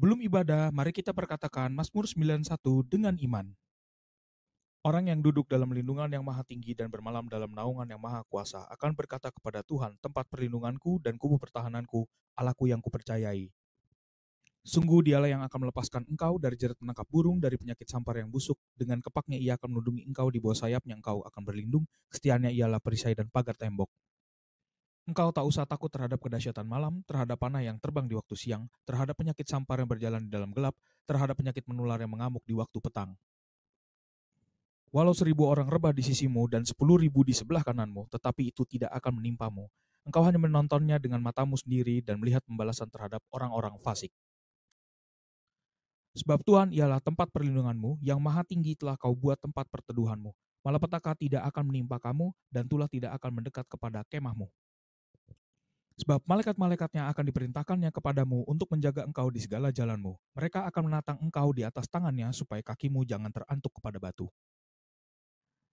Sebelum ibadah, mari kita perkatakan Mazmur 91 dengan iman. Orang yang duduk dalam lindungan yang maha tinggi dan bermalam dalam naungan yang maha kuasa akan berkata kepada Tuhan, tempat perlindunganku dan kubu pertahananku, Allahku yang kupercayai. Sungguh dialah yang akan melepaskan engkau dari jerat menangkap burung, dari penyakit sampar yang busuk. Dengan kepaknya ia akan melindungi engkau, di bawah sayapnya engkau akan berlindung. Kesetiaannya ialah perisai dan pagar tembok. Engkau tak usah takut terhadap kedahsyatan malam, terhadap panah yang terbang di waktu siang, terhadap penyakit sampar yang berjalan di dalam gelap, terhadap penyakit menular yang mengamuk di waktu petang. Walau 1.000 orang rebah di sisimu dan 10.000 di sebelah kananmu, tetapi itu tidak akan menimpamu. Engkau hanya menontonnya dengan matamu sendiri dan melihat pembalasan terhadap orang-orang fasik. Sebab Tuhan ialah tempat perlindunganmu, yang maha tinggi telah kau buat tempat perteduhanmu. Malapetaka tidak akan menimpa kamu, dan tulah tidak akan mendekat kepada kemahmu. Sebab malaikat-malaikatnya akan diperintahkannya kepadamu untuk menjaga engkau di segala jalanmu. Mereka akan menatang engkau di atas tangannya, supaya kakimu jangan terantuk kepada batu.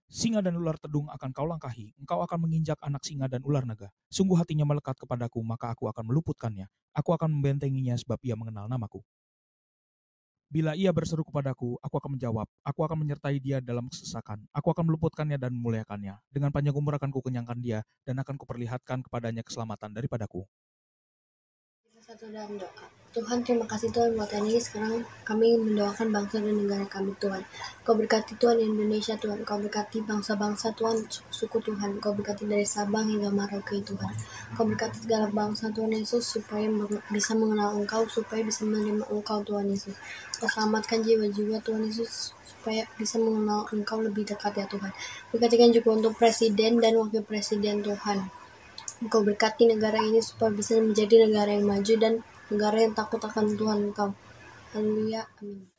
Singa dan ular tedung akan kau langkahi, engkau akan menginjak anak singa dan ular naga. Sungguh hatinya melekat kepadaku, maka aku akan meluputkannya. Aku akan membentenginya sebab ia mengenal namaku. Bila ia berseru kepadaku, aku akan menjawab. Aku akan menyertai dia dalam kesesakan. Aku akan meluputkannya dan memuliakannya. Dengan panjang umur akan kukenyangkan dia, dan akan kuperlihatkan kepadanya keselamatan daripadaku. Satu dalam doa. Tuhan, terima kasih Tuhan buat hari ini. Sekarang kami mendoakan bangsa dan negara kami Tuhan. Kau berkati Tuhan Indonesia Tuhan. Kau berkati bangsa-bangsa Tuhan, suku Tuhan. Kau berkati dari Sabang hingga Merauke Tuhan. Kau berkati segala bangsa Tuhan Yesus supaya bisa mengenal Engkau, supaya bisa menerima Engkau Tuhan Yesus. Kau selamatkan jiwa-jiwa Tuhan Yesus supaya bisa mengenal Engkau lebih dekat ya Tuhan. Berkatikan juga untuk presiden dan wakil presiden Tuhan. Engkau berkati negara ini supaya bisa menjadi negara yang maju dan negara yang takut akan Tuhan Engkau. Haleluya, amin.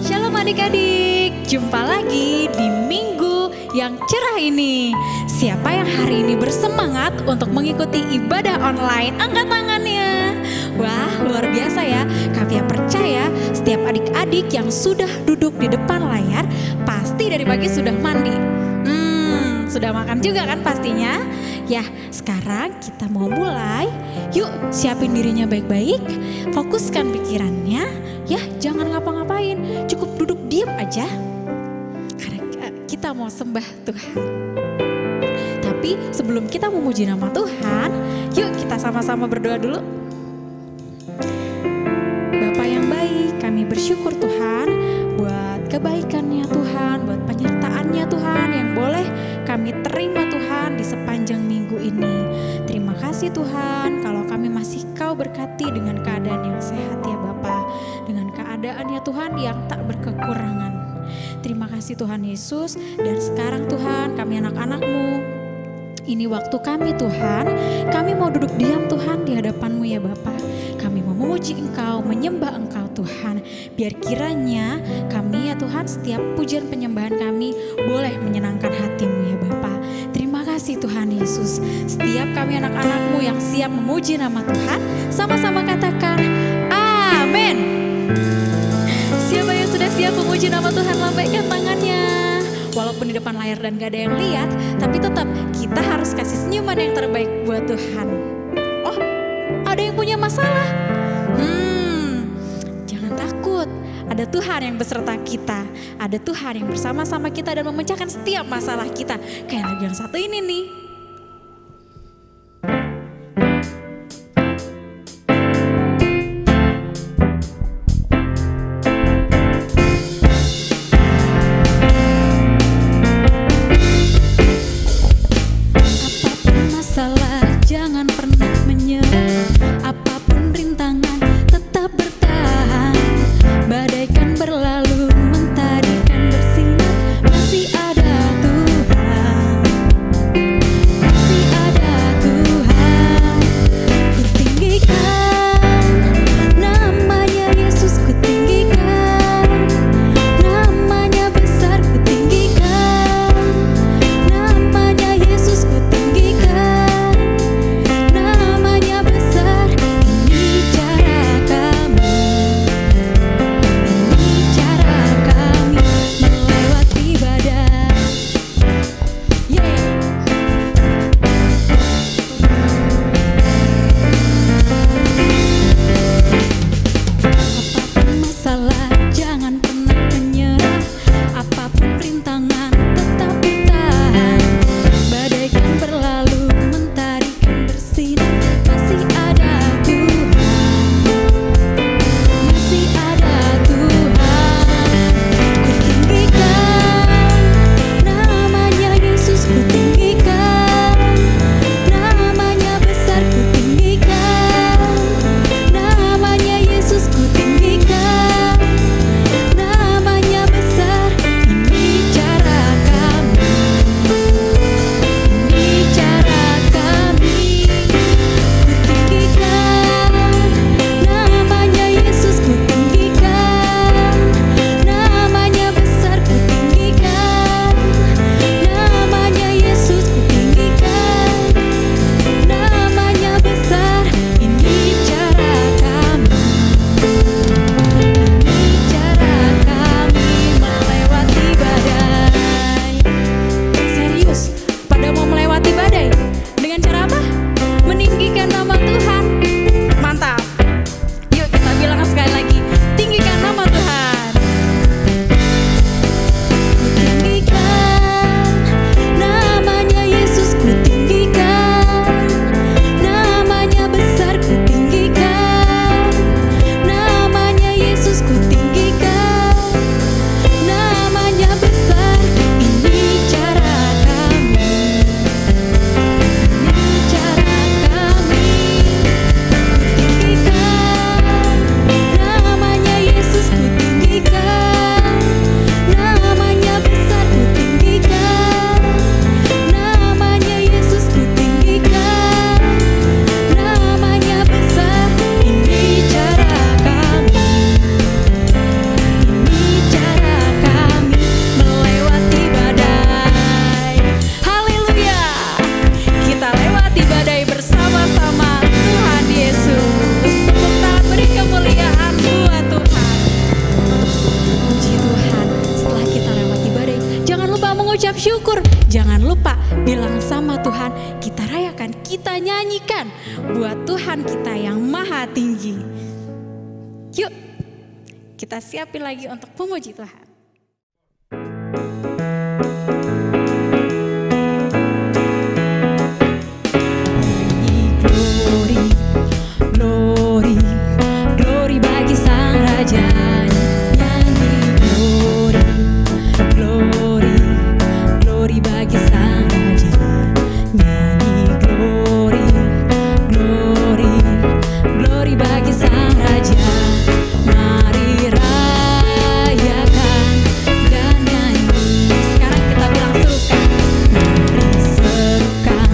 Shalom adik-adik, jumpa lagi di minggu yang cerah ini. Siapa yang hari ini bersemangat untuk mengikuti ibadah online? Angkat tangannya. Wah, luar biasa ya. Kavia percaya setiap adik-adik yang sudah duduk di depan layar pasti dari pagi sudah mandi. Sudah makan juga kan pastinya? Ya, sekarang kita mau mulai. Yuk, siapin dirinya baik-baik. Fokuskan pikirannya. Ya, jangan ngapa-ngapain. Cukup duduk diam aja. Karena kita mau sembah Tuhan. Tapi sebelum kita memuji nama Tuhan, yuk kita sama-sama berdoa dulu. Bapa yang baik, kami bersyukur Tuhan buat kebaikannya Tuhan, buat penyertaannya Tuhan yang boleh kami terima Tuhan di sepanjang minggu ini. Terima kasih Tuhan kalau kami masih Kau berkati dengan keadaan yang sehat ya Bapa, dengan keadaan ya Tuhan yang tak berkekurangan. Terima kasih Tuhan Yesus, dan sekarang Tuhan kami anak-anak-Mu, ini waktu kami Tuhan, kami mau duduk diam Tuhan di hadapan-Mu ya Bapa. Kami mau memuji Engkau, menyembah Engkau Tuhan. Biar kiranya kami ya Tuhan, setiap pujian penyembahan kami boleh menyenangkan hati-Mu ya Bapa. Terima kasih Tuhan Yesus. Setiap kami anak-anak-Mu yang siap memuji nama Tuhan, sama-sama katakan amin. Siapa yang sudah siap memuji nama Tuhan, lambaikan tangannya. Walaupun di depan layar dan gak ada yang lihat, tapi tetap kita harus kasih senyuman yang terbaik buat Tuhan. Oh, ada yang punya masalah? Jangan takut. Ada Tuhan yang beserta kita. Ada Tuhan yang bersama-sama kita dan memecahkan setiap masalah kita. Kayak lagu yang satu ini nih. Berlalu mentarikan bersinar, masih ada Tuhan. mengucap syukur, jangan lupa bilang sama Tuhan, kita rayakan, kita nyanyikan buat Tuhan kita yang maha tinggi. Yuk, kita siapin lagi untuk memuji Tuhan. Glory, glory bagi Sang Raja. Nyanyi glory, glory, glory bagi Sang Raja. Nyanyi glory, glory, glory bagi Sang Raja. Mari rayakan dan nyanyi. Sekarang kita bilang serukan. Mari serukan,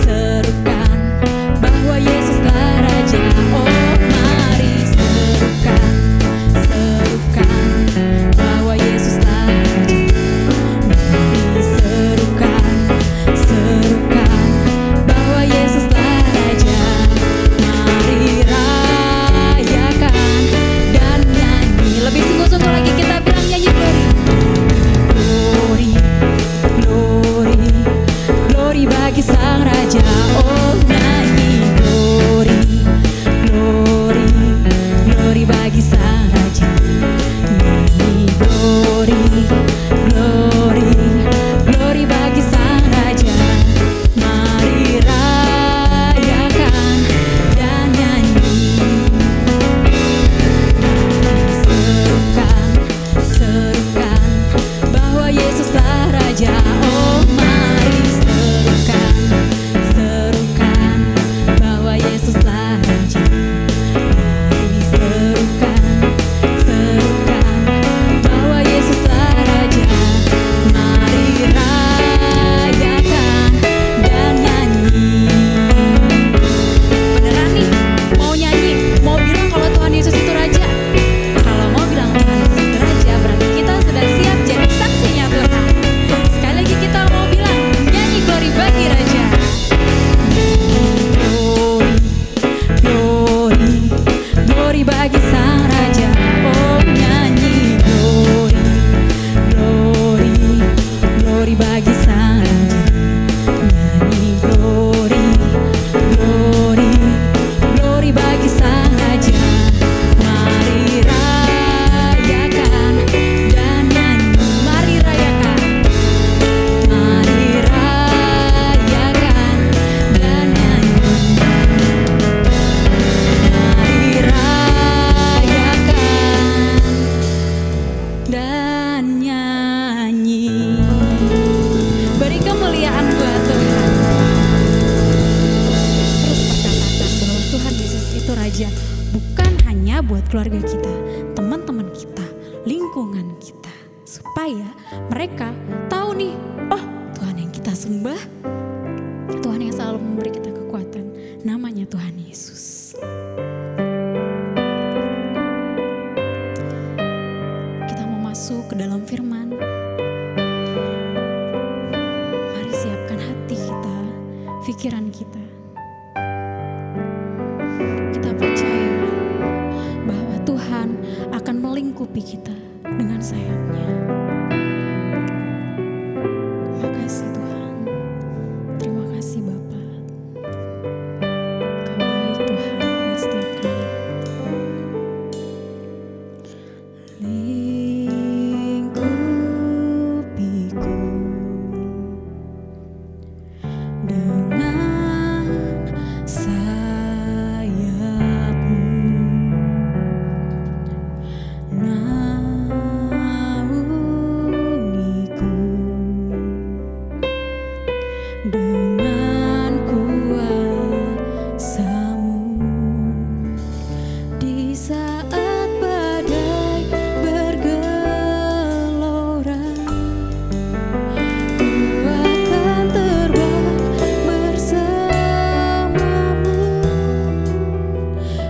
serukan bahwa Yesuslah Raja. Oh mari serukan, serukan bahwa Yesuslah Raja. Mari serukan, serukan bahwa Yesuslah Raja. Mari rayakan dan nyanyi. Lebih sungguh-sungguh lagi kita bilang nyanyi glory, glory, glory bagi Sang Raja. Oh nyanyi glory, glory, glory bagi Sang Raja. Nyanyi glory, glory, glory bagi Sang Raja. Mari rayakan dan nyanyi. Serukan, serukan bahwa Yesuslah Raja. Oh mari serukan, serukan bahwa Yesuslah Raja. Mari serukan, serukan bahwa Yesuslah Raja. Mari rayakan dan nyanyi. Beneran nih, mau nyanyi, mau bilang kalau Tuhan Yesus itu Raja. Kalau mau bilang Tuhan Yesus itu Raja, berarti kita sudah siap jadi saksinya Tuhan. Sekali lagi kita mau bilang, nyanyi glory bagi Raja. Glory, glory, glory bagi Sang Raja. Oh nyanyi glory, glory, glory bagi Sang Raja. Nyanyi glory, glory, glory bagi Sang Raja. Mari rayakan dan nyanyi. Mari rayakan, mari rayakan dan nyanyi. Mari rayakan dan nyanyi. Beri kemuliaan buat Tuhan. Terus perkatakan bahwa Tuhan Yesus itu Raja, bukan hanya buat keluarga kita, teman-teman kita, lingkungan kita, supaya mereka tahu nih, oh Tuhan yang kita sembah, Tuhan yang selalu memberi kita kekuatan, namanya Tuhan Yesus. Kita mau masuk ke dalam firman. Mari siapkan hati kita, pikiran kita. Kita percaya bahwa Tuhan akan melingkupi kita dengan sayapnya. Terima kasih Tuhan. Terima kasih Bapa. Kau baik Tuhan buat setiap kami. Lingkupiku dengan sayapmu, naungiku dengan kuasa-Mu di saat badai bergelora. Ku akan terbang bersamamu.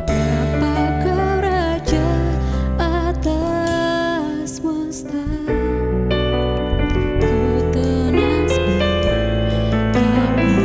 Bapa Kau Raja atas semesta. Ku tenaskan kepalaku.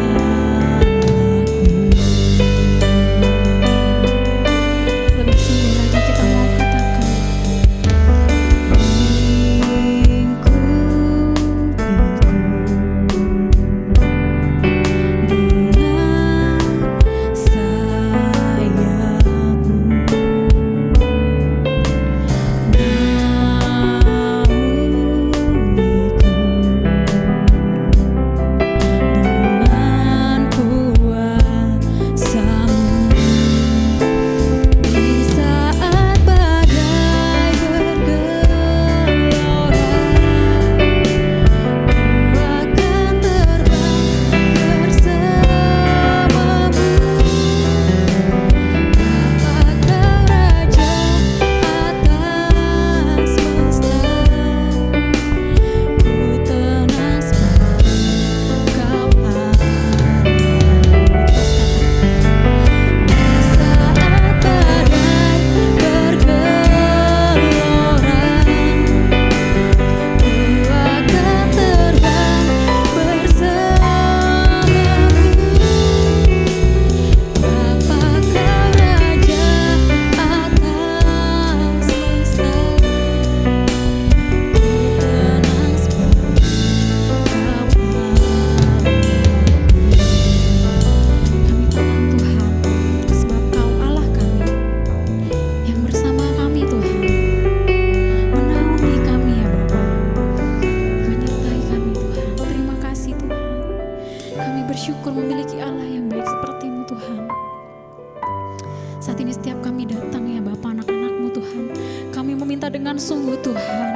Tuhan.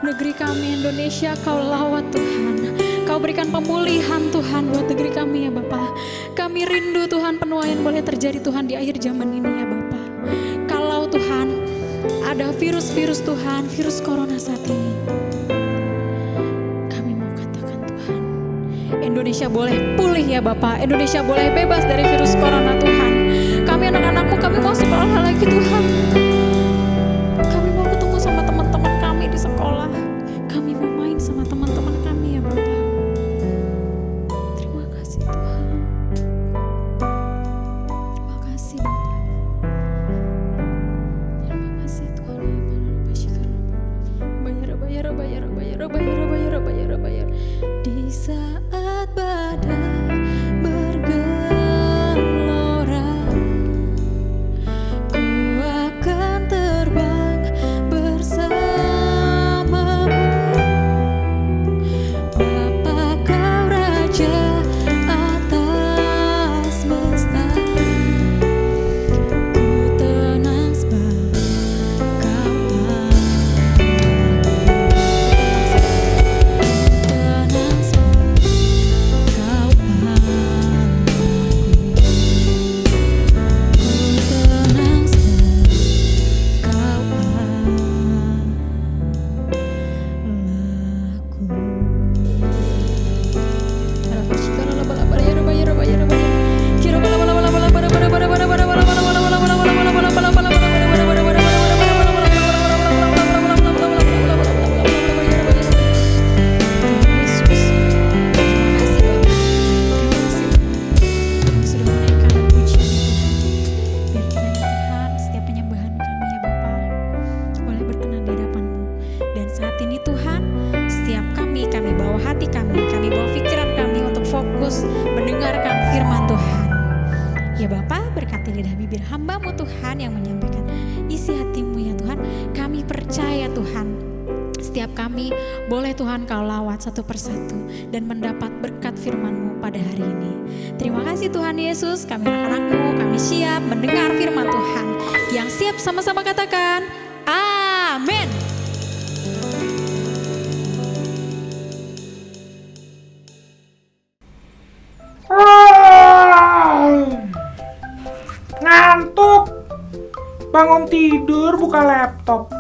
Negeri kami Indonesia Kau lawat Tuhan. Kau berikan pemulihan Tuhan buat negeri kami ya Bapa. Kami rindu Tuhan penuaian boleh terjadi Tuhan di akhir zaman ini ya Bapa. Kalau Tuhan ada virus-virus Tuhan, virus corona saat ini, kami mau katakan Tuhan, Indonesia boleh pulih ya Bapa. Indonesia boleh bebas dari virus corona Tuhan. Kami anak-anakmu, kami mau sekolah lagi Tuhan. Kami mau ketemu sama teman-teman kami di sekolah. Kami mau main sama teman-teman kami ya Bapa. Terima kasih Tuhan. Terima kasih Bapa. Terima kasih Tuhan. Bayar. Di saat badai bergelora, ku akan terbang bersamamu. Bapa Kau Raja atas semesta, ku tenang sebab Kau ya Bapa, berkati lidah bibir hamba-Mu Tuhan yang menyampaikan isi hati-Mu ya Tuhan. Kami percaya Tuhan, setiap kami boleh Tuhan Kau lawat satu persatu dan mendapat berkat firman-Mu pada hari ini. Terima kasih Tuhan Yesus, kami anak-anak-Mu, kami siap mendengar firman Tuhan. Yang siap sama-sama katakan, amin. Ngantuk. Bangun tidur, buka laptop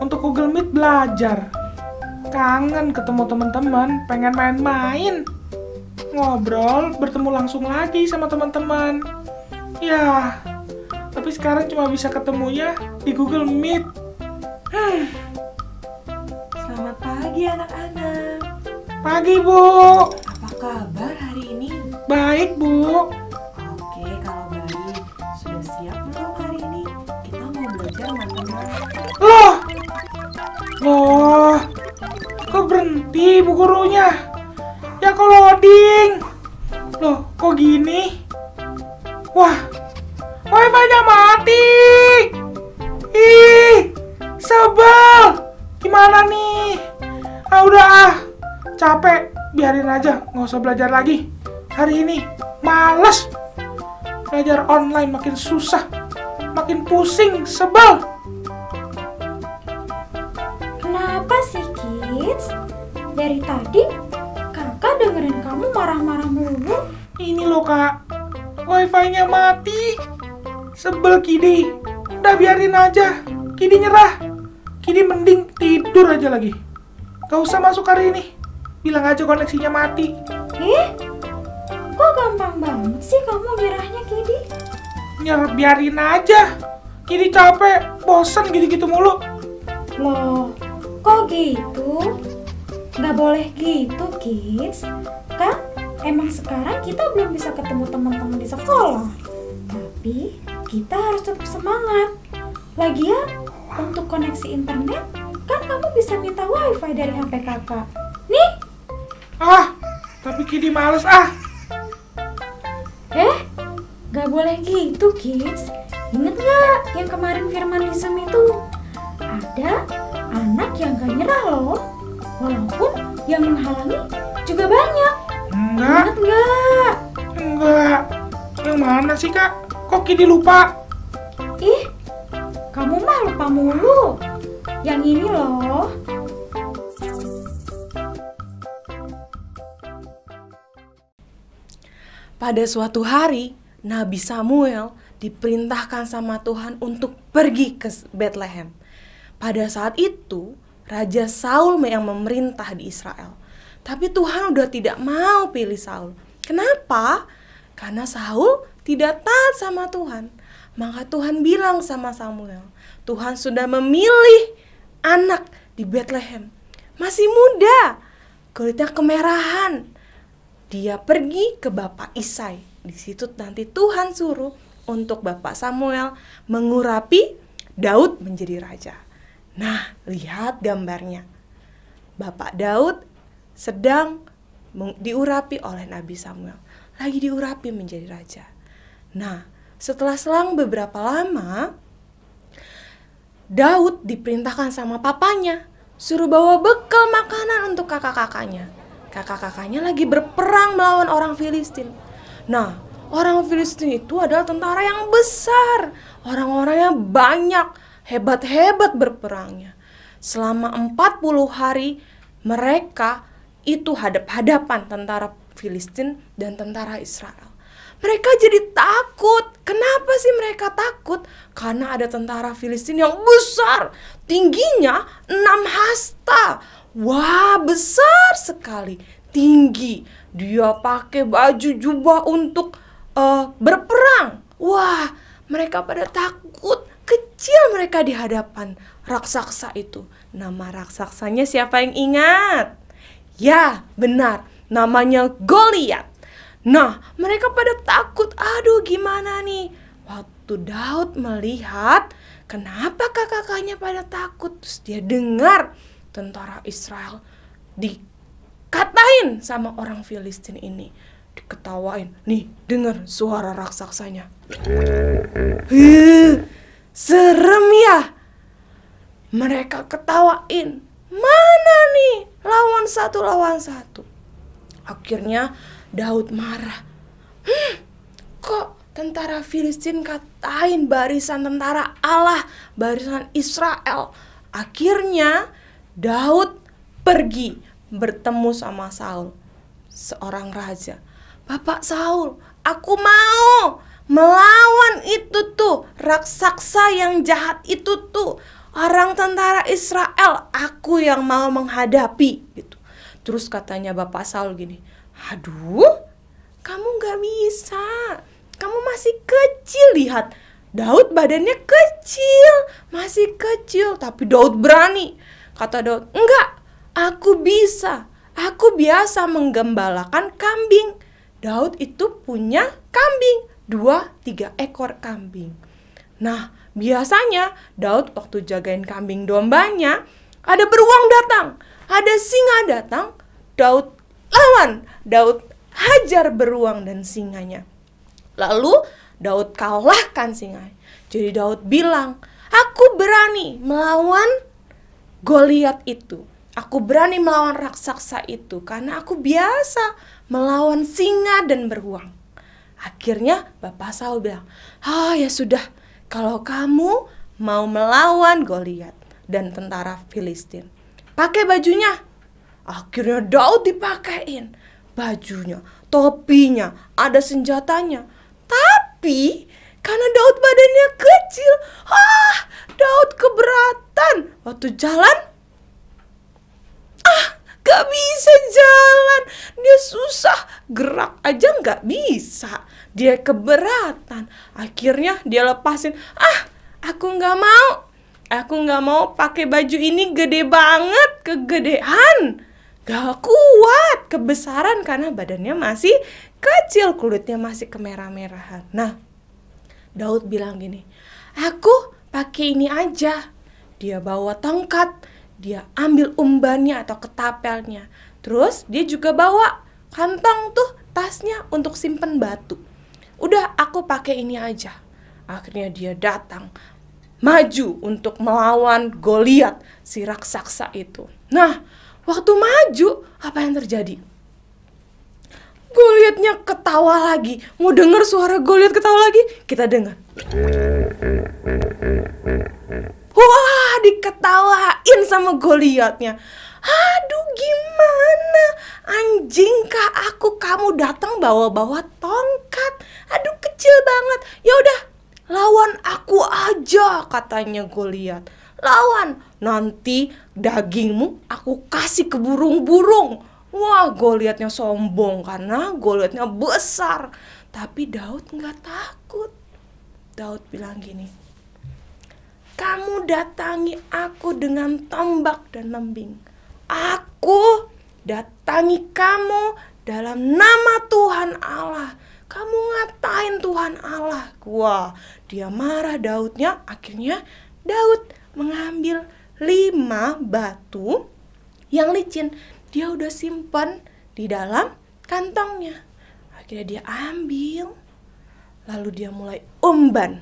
untuk Google Meet belajar. Kangen ketemu teman-teman, pengen main-main. Ngobrol, bertemu langsung lagi sama teman-teman. Ya, tapi sekarang cuma bisa ketemunya di Google Meet. Selamat pagi anak-anak. Pagi, Bu. Apa kabar hari ini? Baik, Bu. Oke, kalau baik. Sudah siap belum hari ini? Kita mau belajar matematika. Loh, kok berhenti Bu gurunya? Ya kok loading? Loh, kok gini? Wah, wifi-nya mati. Ih, sebel. Gimana nih? Udah capek. Biarin aja, nggak usah belajar lagi. Hari ini males. Belajar online makin susah, makin pusing, sebel. Kenapa sih, Kids? Dari tadi kakak dengerin kamu marah-marah mulu. Ini loh kak, wifi-nya mati. Sebel Kidi. Udah biarin aja, Kidi nyerah. Kidi mending tidur aja lagi. Gak usah masuk hari ini. Bilang aja koneksinya mati. Kok gampang banget sih kamu nyerahnya, Kidi? Biarin aja. Kidi capek, bosan gitu-gitu mulu. Loh, kok gitu? Gak boleh gitu, Kids. Kan emang sekarang kita belum bisa ketemu teman-teman di sekolah. Tapi kita harus tetap semangat. Lagian, untuk koneksi internet, kan kamu bisa minta wifi dari HP kakak. Nih! Tapi Kidi males Gak boleh gitu, Kids. Ingat gak yang kemarin firman di Zoom itu? Ada anak yang gak nyerah loh. Walaupun yang menghalangi juga banyak. Enggak. Ingat gak? Enggak. Yang mana sih kak? Kok Kidi lupa? Kamu mah lupa mulu. Yang ini loh. Pada suatu hari, Nabi Samuel diperintahkan sama Tuhan untuk pergi ke Bethlehem. Pada saat itu, Raja Saul yang memerintah di Israel. Tapi Tuhan udah tidak mau pilih Saul. Kenapa? Karena Saul tidak taat sama Tuhan. Maka Tuhan bilang sama Samuel, Tuhan sudah memilih anak di Bethlehem. Masih muda, kulitnya kemerahan. Dia pergi ke Bapak Isai. Di situ nanti Tuhan suruh untuk Bapak Samuel mengurapi Daud menjadi raja. Nah, lihat gambarnya. Bapak Daud sedang diurapi oleh Nabi Samuel. Lagi diurapi menjadi raja. Nah, setelah selang beberapa lama, Daud diperintahkan sama papanya suruh bawa bekal makanan untuk kakak-kakaknya. Kakak-kakaknya lagi berperang melawan orang Filistin. Nah, orang Filistin itu adalah tentara yang besar. Orang-orangnya banyak, hebat-hebat berperangnya. Selama 40 hari mereka itu hadap-hadapan tentara Filistin dan tentara Israel. Mereka jadi takut. Kenapa sih mereka takut? Karena ada tentara Filistin yang besar. Tingginya 6 hasta. Wah, besar sekali. Tinggi. Dia pakai baju jubah untuk berperang. Wah, mereka pada takut. Kecil mereka di hadapan raksasa itu. Nama raksasanya siapa yang ingat? Ya, benar. Namanya Goliat. Nah, mereka pada takut. Aduh, gimana nih? Waktu Daud melihat kenapa kakak-kakaknya pada takut, terus dia dengar tentara Israel dikatain sama orang Filistin ini, diketawain. Nih, dengar suara raksasanya. Serem ya. Mereka ketawain. Mana nih lawan satu. Akhirnya Daud marah. Kok tentara Filistin katain barisan tentara Allah, barisan Israel? Akhirnya Daud pergi bertemu sama Saul, seorang raja. Bapak Saul, aku mau melawan itu tuh, raksasa yang jahat itu tuh, orang tentara Israel. Aku yang mau menghadapi gitu. Terus katanya Bapak Saul gini, aduh, kamu gak bisa. Kamu masih kecil, lihat. Daud badannya kecil, masih kecil. Tapi Daud berani. Kata Daud, enggak, aku bisa. Aku biasa menggembalakan kambing. Daud itu punya kambing, 2-3 ekor kambing. Nah, biasanya Daud waktu jagain kambing dombanya, ada beruang datang, ada singa datang, Daud lawan, Daud hajar beruang dan singanya. Lalu Daud kalahkan singa. Jadi Daud bilang, aku berani melawan Goliat itu. Aku berani melawan raksasa itu karena aku biasa melawan singa dan beruang. Akhirnya Bapak Saul bilang, ya sudah, kalau kamu mau melawan Goliat dan tentara Filistin, pakai bajunya. Akhirnya Daud dipakein bajunya, topinya, ada senjatanya. Tapi karena Daud badannya kecil, Daud keberatan. Waktu jalan, gak bisa jalan. Dia susah, gerak aja gak bisa. Dia keberatan. Akhirnya dia lepasin. Aku gak mau. Aku gak mau pakai baju ini, gede banget, kegedean. Gak kuat, kebesaran karena badannya masih kecil, kulitnya masih kemerah-merahan. Nah, Daud bilang gini, aku pakai ini aja. Dia bawa tongkat, dia ambil umbannya atau ketapelnya. Terus dia juga bawa kantong tuh, tasnya untuk simpen batu. Udah, aku pakai ini aja. Akhirnya dia datang, maju untuk melawan Goliat, si raksasa itu. Nah, waktu maju, apa yang terjadi? Goliatnya ketawa lagi. Mau denger suara Goliat ketawa lagi? Kita dengar. Wah, diketawain sama Goliatnya. Aduh, gimana? Anjing kah aku, kamu datang bawa-bawa tongkat. Aduh, kecil banget. Ya udah, lawan aku aja, katanya Goliat. Lawan, nanti dagingmu aku kasih ke burung-burung. Wah, Goliatnya sombong karena Goliatnya besar. Tapi Daud nggak takut. Daud bilang gini, kamu datangi aku dengan tombak dan lembing. Aku datangi kamu dalam nama Tuhan Allah. Kamu ngatain Tuhan Allah. Wah, dia marah Daudnya. Akhirnya Daud mengambil 5 batu yang licin. Dia udah simpan di dalam kantongnya. Akhirnya dia ambil. Lalu dia mulai umban.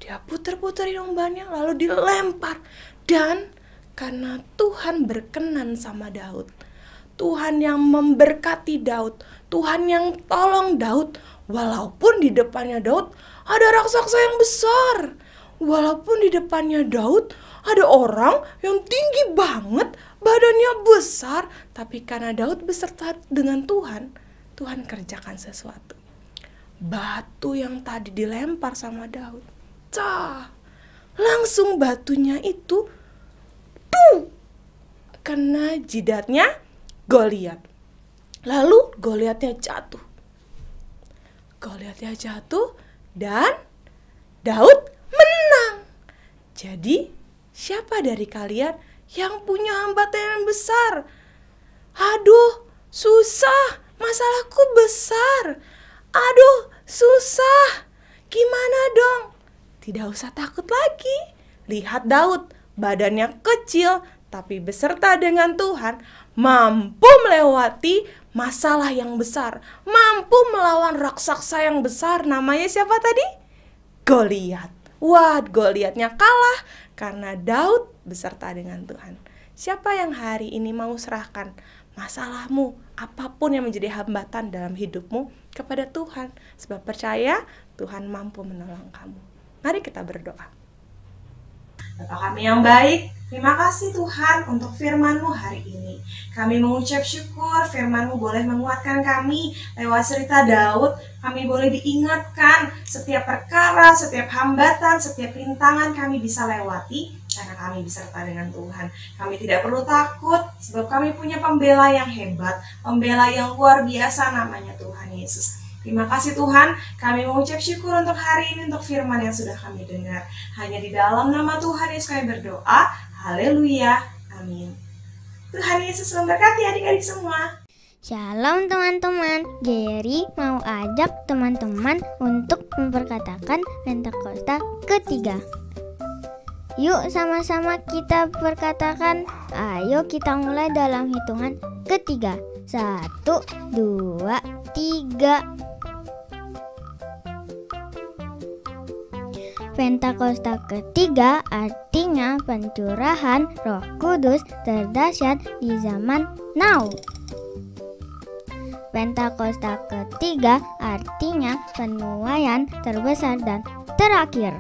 Dia puter-puterin umbannya lalu dilempar. Dan karena Tuhan berkenan sama Daud, Tuhan yang memberkati Daud, Tuhan yang tolong Daud, walaupun di depannya Daud ada raksasa yang besar, walaupun di depannya Daud ada orang yang tinggi banget, badannya besar, tapi karena Daud beserta dengan Tuhan, Tuhan kerjakan sesuatu. Batu yang tadi dilempar sama Daud, langsung batunya itu kena jidatnya Goliat. Lalu Goliatnya jatuh. Dan Daud menang. Jadi siapa dari kalian yang punya hambatan yang besar? Aduh, susah, masalahku besar. Aduh, susah, gimana dong? Tidak usah takut lagi. Lihat Daud, badannya kecil, tapi beserta dengan Tuhan, mampu melewati masalah yang besar, mampu melawan raksasa yang besar. Namanya siapa tadi? Goliat. Wah, Goliatnya kalah karena Daud beserta dengan Tuhan. Siapa yang hari ini mau serahkan masalahmu, apapun yang menjadi hambatan dalam hidupmu kepada Tuhan? Sebab percaya Tuhan mampu menolong kamu. Mari kita berdoa. Bapa kami yang baik, terima kasih Tuhan untuk firman-Mu hari ini. Kami mengucap syukur firman-Mu boleh menguatkan kami lewat cerita Daud. Kami boleh diingatkan setiap perkara, setiap hambatan, setiap rintangan kami bisa lewati karena kami beserta dengan Tuhan. Kami tidak perlu takut sebab kami punya pembela yang hebat, pembela yang luar biasa, namanya Tuhan Yesus. Terima kasih Tuhan, kami mengucap syukur untuk hari ini, untuk firman yang sudah kami dengar. Hanya di dalam nama Tuhan Yesus kami berdoa. Haleluya, amin. Tuhan Yesus memberkati adik-adik semua. Shalom teman-teman, Geri mau ajak teman-teman untuk memperkatakan Pentakosta ketiga. Yuk sama-sama kita perkatakan. Ayo kita mulai dalam hitungan ketiga. 1, 2, 3. Pentakosta ketiga artinya pencurahan Roh Kudus terdahsyat di zaman now. Pentakosta ketiga artinya penuaian terbesar dan terakhir.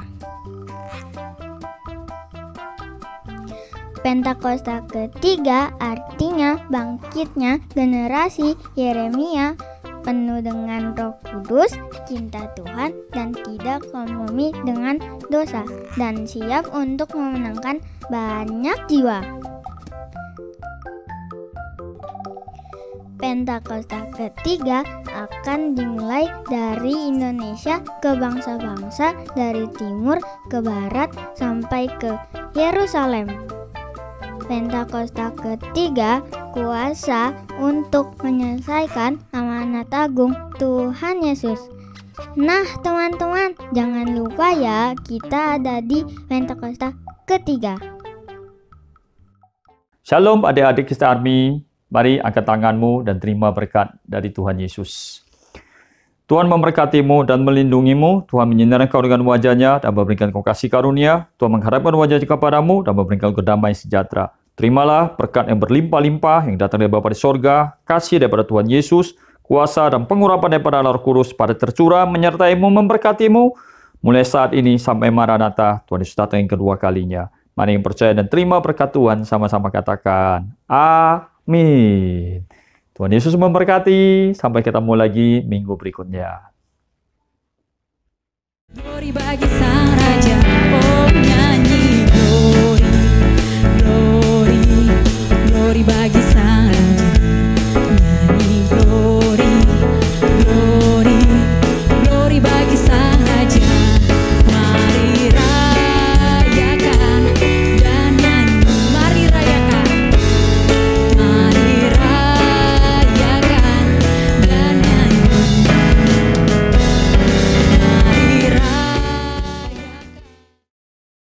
Pentakosta ketiga artinya bangkitnya generasi Yeremia penuh dengan Roh Kudus, cinta Tuhan, dan tidak kompromi dengan dosa, dan siap untuk memenangkan banyak jiwa. Pentakosta ketiga akan dimulai dari Indonesia ke bangsa-bangsa, dari timur ke barat sampai ke Yerusalem. Pentakosta ketiga kuasa untuk menyelesaikan amanat agung Tuhan Yesus. Nah teman-teman, jangan lupa ya, kita ada di Pentakosta ketiga. Shalom adik-adik Kristen Army, mari angkat tanganmu dan terima berkat dari Tuhan Yesus. Tuhan memberkatimu dan melindungimu, Tuhan menyinari kau dengan wajah-Nya dan memberikan kau kasih karunia, Tuhan mengharapkan wajah-Nya kepadamu dan memberikan kau damai sejahtera. Terimalah berkat yang berlimpah-limpah yang datang dari Bapa di sorga, kasih daripada Tuhan Yesus, kuasa dan pengurapan daripada Roh Kudus pada tercurah menyertaimu, memberkatimu, mulai saat ini sampai Maranatha, Tuhan Yesus datang yang kedua kalinya. Mari yang percaya dan terima berkat Tuhan, sama-sama katakan, amin. Tuhan Yesus memberkati, sampai ketemu lagi minggu berikutnya. Glory bagi